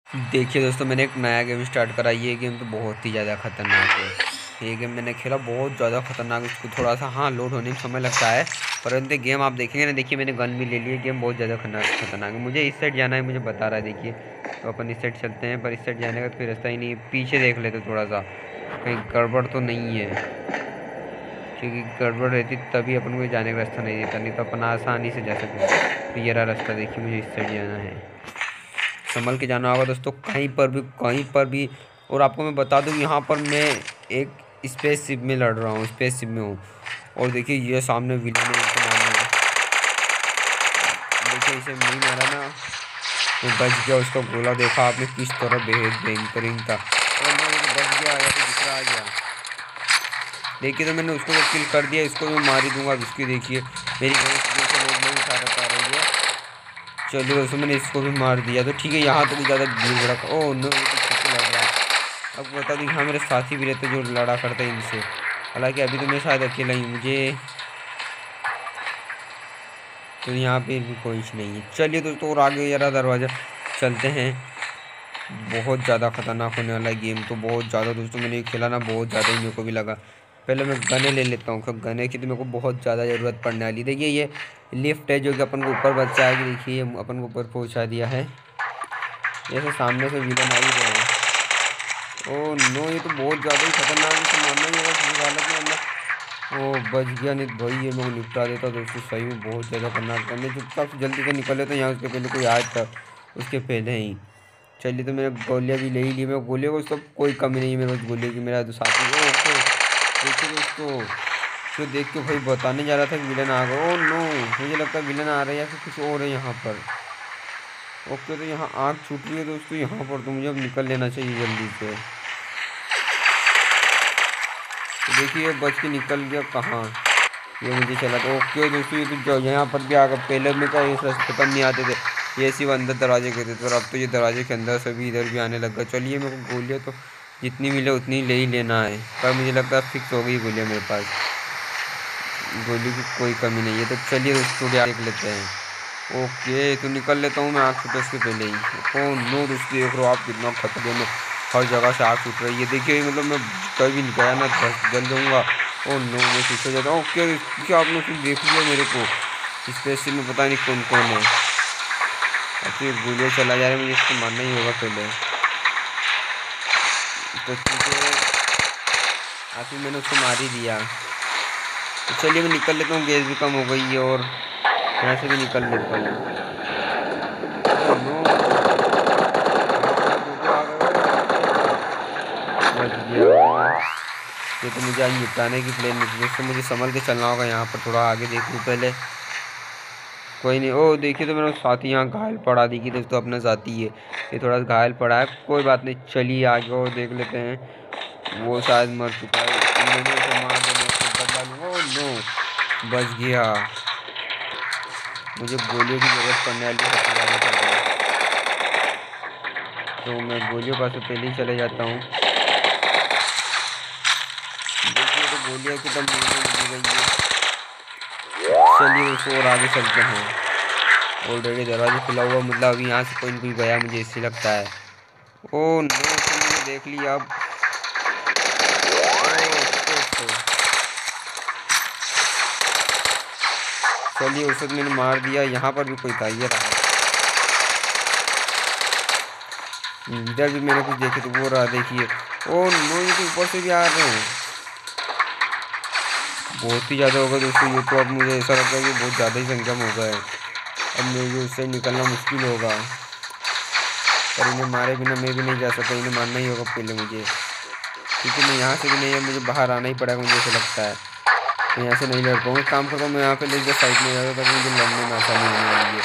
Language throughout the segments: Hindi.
देखिए दोस्तों, मैंने एक नया गेम स्टार्ट करा। ये गेम तो बहुत ही ज़्यादा खतरनाक है। ये गेम मैंने खेला, बहुत ज़्यादा खतरनाक। इसको थोड़ा सा लोड होने में समय लगता है, परंतु गेम आप देखेंगे ना। देखिए मैंने गन भी ले ली है। गेम बहुत ज़्यादा खतरनाक है। मुझे इस साइड जाना है, मुझे बता रहा है। देखिए तो अपन इस साइड चलते हैं, पर इस साइड जाने का तो कोई रास्ता ही नहीं है। पीछे देख लेते थोड़ा सा, कहीं गड़बड़ तो नहीं है, क्योंकि गड़बड़ रहती तभी अपन को जाने का रास्ता नहीं देता, नहीं तो अपन आसानी से जा सकते। तो ये रहा रास्ता। देखिए मुझे इस साइड जाना है, संभल के जाना होगा दोस्तों, कहीं पर भी। और आपको मैं बता दूं, यहाँ पर मैं एक स्पेसशिप में लड़ रहा हूँ, स्पेसशिप में हूँ। और देखिए ये सामने विलन है, इनको मारना है। देखिए इसे नहीं मारा ना, मैं बच गया। उसका गोला देखा आपने किस तरह बेहद बेहतरीन था। और मैं वो तो बच गया, या फिर दूसरा आ गया। देखिए तो मैंने उसको तो किल कर दिया, इसको मैं मार ही दूंगा। अब इसकी देखिए मेरी गोली से लोग नहीं उठा रही है। चलिए दोस्तों, मैंने इसको भी मार दिया, तो ठीक है। यहाँ तो कुछ ज़्यादा भीड़ भड़का। ओह नो, ये तो पीछे लड़ रहा है। अब बता दूँ, यहाँ मेरे साथी भी रहते जो लड़ा करते हैं इनसे। हालांकि अभी तो मैं शायद अकेला ही, मुझे तो यहाँ पे भी कोई नहीं है। चलिए दोस्तों, और आगे यार दरवाज़ा चलते हैं। बहुत ज़्यादा खतरनाक होने वाला है गेम तो, बहुत ज़्यादा दोस्तों। मैंने खेला ना, बहुत ज़्यादा ही मेरे को भी लगा। पहले मैं गने ले लेता हूँ, क्योंकि गने की तो मेरे को बहुत ज़्यादा ज़रूरत पड़ने वाली। देखिए ये लिफ्ट है जो कि अपन को ऊपर बचाएगी। देखिए ये अपन को ऊपर पहुँचा दिया है। जैसे सामने से विलन आ ही रहे हैं। ओह नो, ये तो बहुत ज़्यादा ही खतरनाक है, तो मानना ही होगा किसी हालत में अंदर। ओह बच गया, नहीं तो भाई ये मैं निपटा देता दोस्तों। सही में बहुत ज़्यादा खतरनाक करने, चुपचाप से जल्दी से निकले तो यहाँ, उसके पहले कोई आया था, उसके पहले ही। चलिए तो मैंने गोलियाँ भी ले ही ली। मैं गोलियों को सब कोई कमी नहीं है मेरे पास गोलियों की। मेरा तो साथी ओके। देखिए दोस्तों, तो देख के भाई बताने जा रहा था कि विलन आ गया। ओह नो, मुझे लगता है विलन आ रहा है या फिर कुछ और है यहाँ पर। ओके, तो यहाँ आग छूट रही है दोस्तों यहाँ पर, तो मुझे अब निकल लेना चाहिए जल्दी से। तो देखिए बच के निकल गया कहाँ, ये मुझे चला था। ओके दोस्तों, ये तो यहाँ पर भी आ गया। पहले में क्या इस रास्ते पर नहीं आते थे, ये सिर्फ अंदर दरवाजे के थे, तो अब तो ये दरवाजे के अंदर से भी इधर भी आने लग गया। चलिए मेरे को गोलियाँ तो जितनी मिले उतनी ले ही लेना है, पर मुझे लगता है फिक्स हो गई गोलियाँ मेरे पास। गोली की कोई कमी नहीं है, तो चलिए दोस्तों देख लेते हैं। ओके तो निकल लेता हूँ मैं आग छूटे उसके पहले ही। ओ नो दोस्तों, देख रहे हो आप कितना खतरे में हर जगह से आग छूट रही है। देखिए मतलब मैं कभी भी गया ना जल जाऊँगा। ओ नो, मैं पीछे जाता हूँ। ओके, क्या आपने फिर देख लिया मेरे को, स्पेस में पता नहीं कौन कौन है। अब फिर गोलियाँ चला जा रहा है, मुझे इसको मारना ही होगा पहले। तो ठीक है, आखिर मैंने उसको मार ही दिया। तो चलिए मैं निकल लेता हूँ, गैस भी कम हो गई है और यहाँ से भी निकल लेता हूँ। ओह नो, बच गया। ये तो मुझे आज निपटाने की प्लान निकली, दोस्तों मुझे संभल के चलना होगा। यहाँ पर थोड़ा आगे देख लूँ पहले। कोई नहीं। ओ देखिए, तो मेरा साथी यहाँ घायल पड़ा। देखिए दोस्तों, अपना साथी है ये थोड़ा घायल पड़ा है, कोई बात नहीं। चलिए आगे और देख लेते हैं। वो शायद मर चुका है, मैंने उसे मार देना, उसको बदला लूँगा। ओह नो, बच गया। मुझे गोलियों की ज़रूरत पड़ने वाली है सबसे ज़्यादा कर, तो मैं गोलियों पास से पहले ही चले जाता हूँ। देखिए तो गोलियाँ की दम मिल गई है। चलिए उसको और आगे चलते हैं। ऑलरेडी दरवाजा खुला हुआ, मतलब अभी यहाँ से कोई ना कोई गया, मुझे इससे लगता है। ओह नो, तो मैंने देख लिया अब। चलिए उसे मैंने मार दिया। यहाँ पर भी कोई था, ये रहा। इधर भी मैंने कुछ देखे तो वो रहा, देखिए। ओह नो, ये तो ऊपर से भी आ रहे हैं। बहुत ही ज़्यादा होगा दोस्तों ये तो। अब मुझे ऐसा लगता है कि बहुत ज़्यादा ही संख्या में होगा है। अब मुझे उससे निकलना मुश्किल होगा, पर इन्हें मारे बिना मैं भी नहीं जा सकता। इन्हें मारना ही होगा पहले मुझे, क्योंकि मैं यहाँ से भी नहीं है, मुझे बाहर आना ही पड़ेगा मुझे ऐसा लगता है। मैं यहाँ से नहीं लड़ पाऊँगा। काम करता हूँ मैं यहाँ पे लेकर साइड में जाता, तब मुझे लड़ने में आसानी होने वाली है।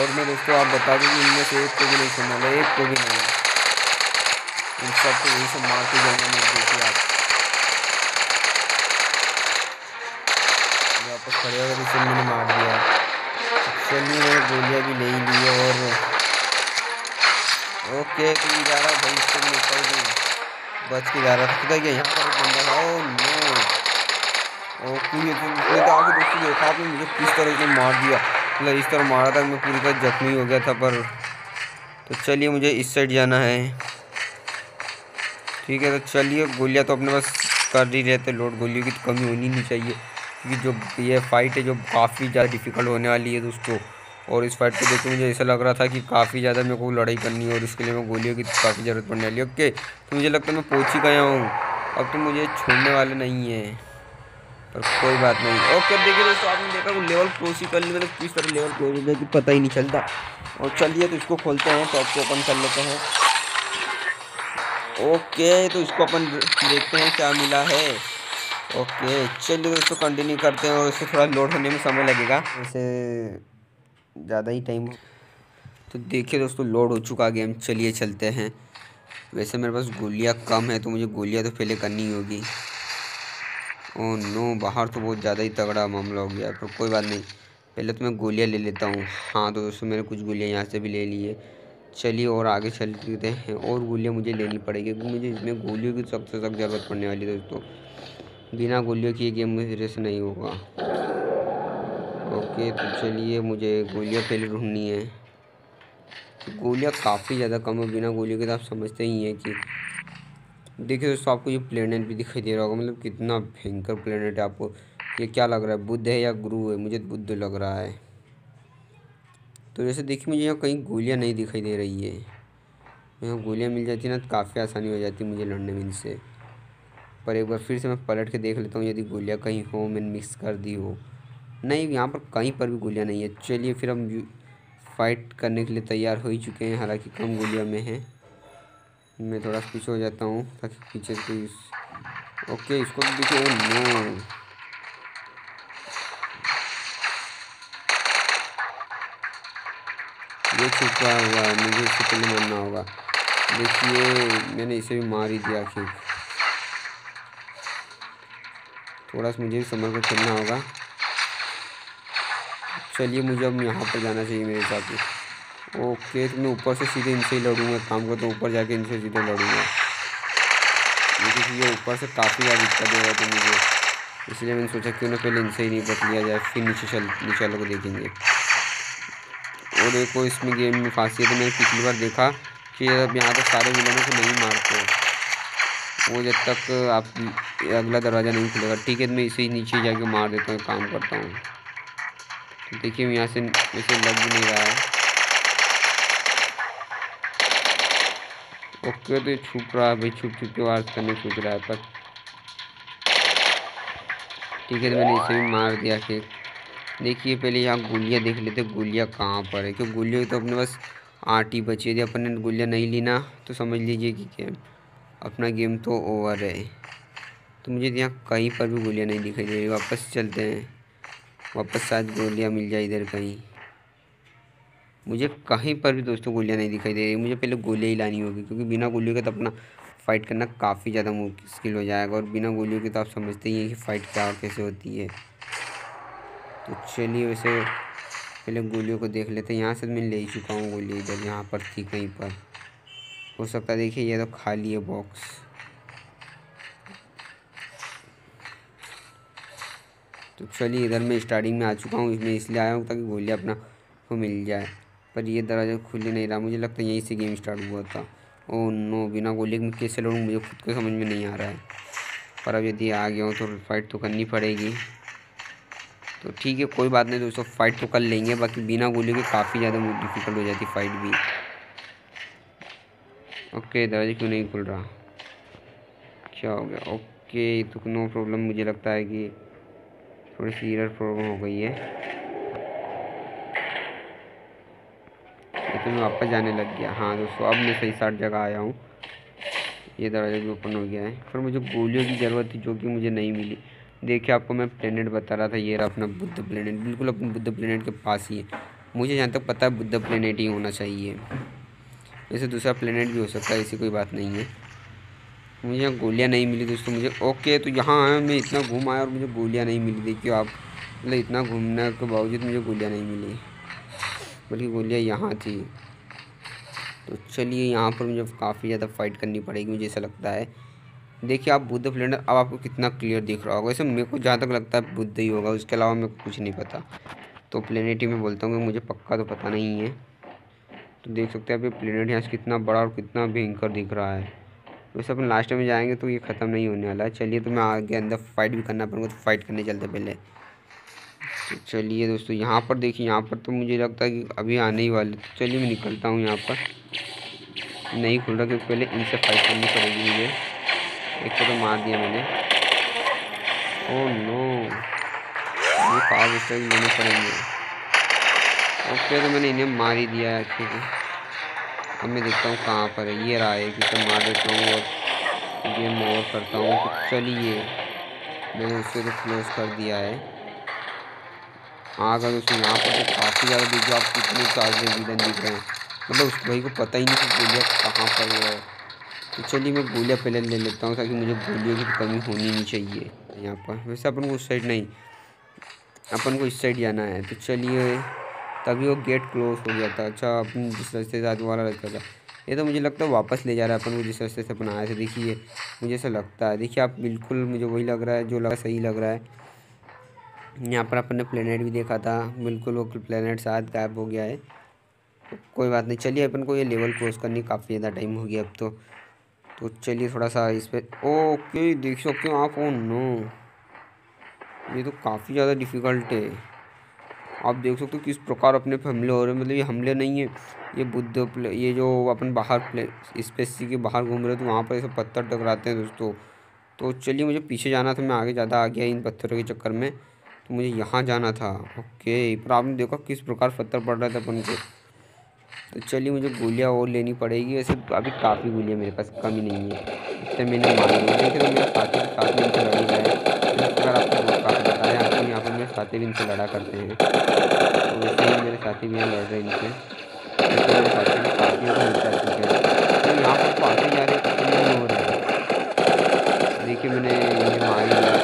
और मैं दोस्तों आप बता दूँ कि इनमें से एक को भी नहीं सुनने वाला, एक को भी नहीं। इन सबको यही सब मारते जाऊँगा मैं। देखिए आप वापस खड़े होकर इसे मैंने मार दिया। चलिए मैंने गोलियाँ भी ले ही ली है। और ओके, तो ये जा रहा भाई, इसको भी निकल दूँ। बच के जा रहा था, खुदा गया यहाँ पर एक बंदा था। ओह नो, ओके, ये तो इसने तो आगे दोस्तों देखा आपने मुझे किस तरह से मार दिया। मतलब इस तरह मारा था मैं पूरी तरह जख्मी हो गया था, पर तो चलिए मुझे इस साइड जाना है। ठीक है, तो चलिए गोलियाँ तो अपने पास कर ही रहते, लोड गोलियों की तो कमी होनी नहीं चाहिए, क्योंकि जो ये फाइट है जो काफ़ी ज़्यादा डिफ़िकल्ट होने वाली है दोस्तों। और इस फाइट को देख के मुझे ऐसा लग रहा था कि काफ़ी ज़्यादा मेरे को लड़ाई करनी है और इसके लिए मैं गोलियों की काफ़ी ज़रूरत पड़ने वाली है। ओके, तो मुझे लगता है मैं पहुँच ही गया हूँ, अब तो मुझे छोड़ने वाले नहीं हैं, पर कोई बात नहीं। ओके, देखिए दोस्तों, आपने देखा वो लेवल क्रॉस ही कर ली, मतलब किस तरह लेवल क्रॉस हो जाए कि पता ही नहीं चलता। और चलिए तो इसको खोलते हैं, टॉप को ओपन कर लेते हैं। ओके, तो इसको अपन देखते हैं क्या मिला है। ओके, चलिए दोस्तों कंटिन्यू करते हैं, और इससे थोड़ा लोड होने में समय लगेगा, वैसे ज़्यादा ही टाइम। तो देखिए दोस्तों, लोड हो चुका गेम, चलिए चलते हैं। वैसे मेरे पास गोलियाँ कम है, तो मुझे गोलियाँ तो पहले करनी होगी। ओह नो, बाहर तो बहुत ज़्यादा ही तगड़ा मामला हो गया, पर कोई बात नहीं, पहले तो मैं गोलियाँ ले लेता हूँ। हाँ तो दोस्तों, मैंने कुछ गोलियाँ यहाँ से भी ले ली है। चलिए और आगे चलते हैं, और गोलियाँ मुझे लेनी पड़ेगी, क्योंकि मुझे इसमें गोलियों की सख्त से सख्त ज़रूरत पड़ने वाली है दोस्तों। बिना गोलियों की ये गेम मेरे से नहीं होगा। ओके, तो चलिए मुझे गोलियाँ पहले ढूंढनी है। तो गोलियाँ काफ़ी ज़्यादा कम है, बिना गोलियों के तो आप समझते ही हैं कि देखिए दोस्तों, आपको ये प्लेनेट भी दिखाई दे रहा होगा, मतलब कितना भयंकर प्लेनेट है। आपको ये क्या लग रहा है, बुध है या गुरु है? मुझे बुध लग रहा है। तो जैसे देखिए, मुझे यहाँ कहीं गोलियाँ नहीं दिखाई दे रही है। यहाँ गोलियाँ मिल जाती ना तो काफ़ी आसानी हो जाती मुझे लड़ने में इनसे। पर एक बार फिर से मैं पलट के देख लेता हूँ, यदि गोलियाँ कहीं हो, मैंने मिक्स कर दी हो। नहीं, यहाँ पर कहीं पर भी गोलियाँ नहीं है। चलिए फिर हम फाइट करने के लिए तैयार हो ही चुके हैं, हालांकि कम गोलियाँ में हैं। मैं थोड़ा पीछे हो जाता हूँ ताकि पीछे से कोई। ओके, इसको भी देखिए। नो, ये छुपा हुआ है, मुझे इससे पहले मरना होगा। देखिए मैंने इसे भी मार ही दिया आखिर। थोड़ा सा मुझे भी संभल कर खेलना होगा। चलिए मुझे अब यहाँ पर जाना चाहिए मेरे हिसाब से। ओके, तो मैं ऊपर से सीधे इनसे ही लड़ूंगा, काम करता हूँ ऊपर जाके इनसे सीधे लड़ूंगा, क्योंकि ये ऊपर से काफ़ी ज़्यादा दिक्कत देगा तो मुझे, इसलिए मैंने सोचा क्यों ना पहले इनसे ही निपट लिया जाए, फिर नीचे वालों को देखेंगे। और एक और इसमें गेम में खासियत है, मैंने पिछली बार देखा कि अब यहाँ तक सारे विलनों को नहीं मारते, वो जब तक आप अगला दरवाज़ा नहीं खुलेगा। ठीक है, तो मैं इसे ही नीचे जाके मार देता हूँ, काम करता हूँ। तो देखिए यहाँ से वैसे लग भी नहीं रहा है। ओके, तो ये छुप रहा है भाई, छुप छुप के वार करने सोच रहा है, पर ठीक है, तो मैंने इसे भी मार दिया। फिर देखिए पहले यहाँ गोलियाँ देख लेते, गोलियाँ कहाँ पर है, क्योंकि गोलियाँ तो अपने पास 8 ही बची है। यदि अपन ने गोलियाँ नहीं ली ना तो समझ लीजिए कि अपना गेम तो ओवर है। तो मुझे यहाँ कहीं पर भी गोलियाँ नहीं दिखाई दे रही। वापस चलते हैं, वापस शायद गोलियाँ मिल जाए इधर कहीं। मुझे कहीं पर भी दोस्तों गोलियाँ नहीं दिखाई दे रही। मुझे पहले गोलियाँ ही लानी होगी, क्योंकि बिना गोलियों के तो अपना फ़ाइट करना काफ़ी ज़्यादा मुश्किल हो जाएगा, और बिना गोलियों के तो आप समझते ही हैं कि फ़ाइट क्या और कैसे होती है। तो चलिए वैसे पहले गोलियों को देख लेते हैं। यहाँ से मैं ले ही चुका हूँ गोली, इधर यहाँ पर थी कहीं पर, हो सकता है। देखिए ये तो खाली है बॉक्स। तो चलिए इधर मैं स्टार्टिंग में आ चुका हूँ, इसमें इसलिए आया हूँ ताकि गोलियाँ अपना को मिल जाए, पर ये दरवाज़ा खुल ही नहीं रहा। मुझे लगता है यहीं से गेम स्टार्ट हुआ था। ओह नो, बिना गोली में कैसे लड़ूँ मुझे खुद को समझ में नहीं आ रहा है, पर अब यदि आ गया हूँ तो फाइट तो करनी पड़ेगी। तो ठीक है, कोई बात नहीं दोस्तों, फाइट तो कर लेंगे। बाकी बिना गोली के काफ़ी ज़्यादा डिफ़िकल्ट हो जाती फाइट भी। ओके, दरवाजा क्यों नहीं खुल रहा, क्या हो गया? ओके, तो नो प्रॉब्लम। मुझे लगता है कि थोड़ी सी एरर प्रॉब्लम हो गई है, लेकिन मैं वापस जाने लग गया। हाँ दोस्तों, अब मैं सही साइड जगह आया हूँ। ये दरवाज़ा भी ओपन हो गया है, पर मुझे गोलियों की ज़रूरत थी जो कि मुझे नहीं मिली। देखिए आपको मैं प्लेनेट बता रहा था, ये रहा अपना बुद्ध प्लेनेट, बिल्कुल अपने बुद्ध प्लेनेट के पास ही है। मुझे जहाँ तक पता है बुद्ध प्लेनेट ही होना चाहिए, वैसे दूसरा प्लेनेट भी हो सकता है, ऐसी कोई बात नहीं है। मुझे यहाँ गोलियाँ नहीं मिली दोस्तों मुझे। ओके, तो यहाँ आया मैं, इतना घूम आया और मुझे गोलियाँ नहीं मिली। देखिए आप, मतलब इतना घूमने के बावजूद मुझे गोलियाँ नहीं मिली, बल्कि गोलियाँ यहाँ थी। तो चलिए यहाँ पर मुझे काफ़ी ज़्यादा फाइट करनी पड़ेगी, मुझे ऐसा लगता है। देखिए आप बुद्ध प्लेनेट अब आपको कितना क्लियर दिख रहा होगा। वैसे मेरे को जहाँ तक लगता है बुद्ध ही होगा, उसके अलावा मेरे को कुछ नहीं पता। तो प्लेनेट ही मैं बोलता हूँ कि मुझे पक्का तो पता नहीं है। तो देख सकते हैं आप ये प्लेनेट यहाँ से कितना बड़ा और कितना भयंकर दिख रहा है। वैसे अपन लास्ट में जाएंगे तो ये ख़त्म नहीं होने वाला है। चलिए तो मैं आगे अंदर फाइट भी करना पड़ेगा, तो फाइट करने चलते पहले। तो चलिए दोस्तों यहाँ पर देखिए, यहाँ पर तो मुझे लगता है कि अभी आने ही वाले। तो चलिए मैं निकलता हूँ यहाँ पर। नहीं खुल रहा क्योंकि पहले इनसे फाइट करनी पड़ेगी मुझे। एक को तो मार दिया मैंने। ओह नो, ये पावर स्ट्राइक लेने पड़ेंगे। ओके, तो मैंने इन्हें मार ही दिया है अच्छे से। अब मैं देखता हूँ कहाँ पर है। ये रहा है कि तो मार देता हूँ और गेम ओवर करता हूँ। तो चलिए मैंने उससे तो क्लोज कर दिया है। आगे दोस्तों यहाँ पर तो काफ़ी ज़्यादा देखिए आप कितने चार्जेस विलन दिख रहे हैं। मतलब उस भाई को पता ही नहीं कि गोलियाँ कहाँ पर है। तो चलिए मैं गोलियाँ पहले ले लेता हूँ ताकि मुझे गोलियों की कमी होनी नहीं चाहिए यहाँ पर। वैसे अपन को उस साइड नहीं, अपन को इस साइड जाना है। तो चलिए, तभी वो गेट क्लोज हो गया था। अच्छा, अपन जिस रास्ते से आने वाला रास्ता था, ये तो मुझे लगता है वापस ले जा रहा है अपन को जिस रास्ते से अपन आए थे। देखिए मुझे ऐसा लगता है, देखिए आप, बिल्कुल मुझे वही लग रहा है जो लगा, सही लग रहा है। यहाँ पर अपन ने प्लेनेट भी देखा था, बिल्कुल वो प्लेनेट शायद गायब हो गया है। तो कोई बात नहीं, चलिए अपन को ये लेवल क्रॉस करने काफ़ी ज़्यादा टाइम हो गया अब तो चलिए थोड़ा सा इस पर। ओके, देख सकते हो आप। ओ नो, ये तो काफ़ी ज़्यादा डिफ़िकल्ट है। आप देख सकते हो किस प्रकार अपने पे हमले हो रहे हैं। मतलब ये हमले नहीं है, ये ये जो अपन बाहर स्पेस के बाहर घूम रहे थे वहाँ पर ऐसे पत्थर टकराते हैं दोस्तों। तो चलिए मुझे पीछे जाना था, मैं आगे ज़्यादा आ गया इन पत्थरों के चक्कर में। तो मुझे यहाँ जाना था। ओके, पर आपने देखा किस प्रकार पत्थर पड़ रहे थे अपन को। तो चलिए मुझे गोलियाँ और लेनी पड़ेगी। वैसे अभी काफ़ी गोलियाँ मेरे पास, कमी नहीं है। इससे मैंने मार लिया। देखिए तो मेरा साथी के साथ में इनसे लड़ी रहा है। अगर आपको बहुत काफ़ी बताया आपको, यहाँ पर मेरे साथी भी इनसे लड़ा करते हैं। तो वैसे ही मेरे साथी भी यहाँ लड़ रहे हैं इनसे। लेकिन मेरे साथी भी काफ़ी ज़्यादा मिलता चुके हैं। तो यहाँ पर तो आते जा रहे हैं, कुछ नहीं हो रहा है। देखिए मैंने इन्हें मार ही दिया।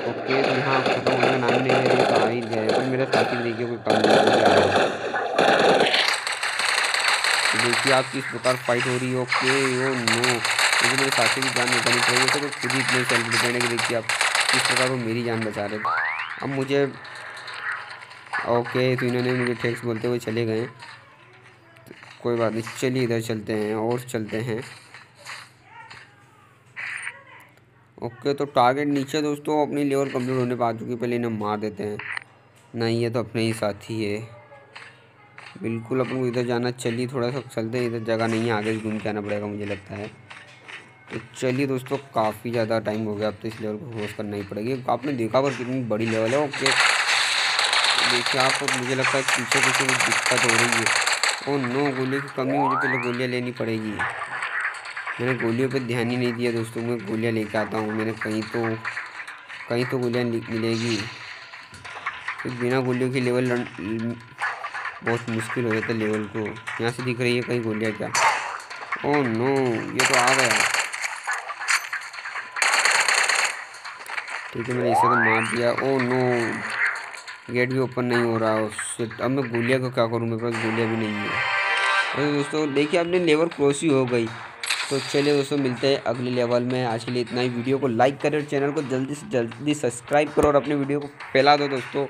ओके, तो यहाँ खत्म होने का नाम नहीं ले रही, तो आ ही गए। पर मेरा साथी देखिए कोई कम नहीं हो जा रहा है। तो देखिए आप किस प्रकार फाइट हो रही है। ओके, ओ नो, लेकिन मेरे साथी की जान बचानी पड़ेगी। तो खुद ही इतने सेल्फ डिपेंड है कि देखिए आप किस प्रकार वो मेरी जान बचा रहे थे। अब मुझे ओके, तो इन्होंने मुझे ठेक्स बोलते हुए चले गए। तो कोई बात नहीं, चलिए इधर चलते हैं और चलते हैं। ओके, तो टारगेट नीचे दोस्तों अपनी लेवल कंप्लीट होने पर आ चुकी है। पहले इन्हें मार देते हैं। नहीं, ये तो अपने ही साथी है। बिल्कुल अपन को इधर जाना। चलिए थोड़ा सा चलते हैं, इधर जगह नहीं है, आगे घूम के आना पड़ेगा मुझे लगता है। तो चलिए दोस्तों, काफ़ी ज़्यादा टाइम हो गया, अब तो इस लेवल को क्रॉस करना ही पड़ेगी। आपने देखा पर कितनी बड़ी लेवल है। ओके, देखिए आप, मुझे लगता है पीछे पीछे कुछ दिक्कत हो रही है। ओह नो, गोलियों की कमी, मुझे पहले गोलियाँ लेनी पड़ेगी। मैंने गोलियों पे ध्यान ही नहीं दिया दोस्तों। मैं गोलियाँ लेके आता हूँ। मैंने कहीं तो गोलियाँ मिलेगी। फिर बिना गोलियों की लेवल बहुत मुश्किल हो जाता है लेवल को। यहाँ से दिख रही है कहीं गोलियाँ क्या? ओह नो, ये तो आ गया। ठीक है, मैंने इसे तो मार दिया। ओह नो, गेट भी ओपन नहीं हो रहा है। अब मैं गोलियाँ को क्या करूँ, मेरे पास गोलियाँ भी नहीं है। तो दोस्तों देखिए आपने लेवल क्रॉस ही हो गई। तो चलिए दोस्तों, मिलते हैं अगले लेवल में। आज के लिए इतना ही। वीडियो को लाइक करें और चैनल को जल्दी से जल्दी सब्सक्राइब करो और अपने वीडियो को फैला दो दोस्तों।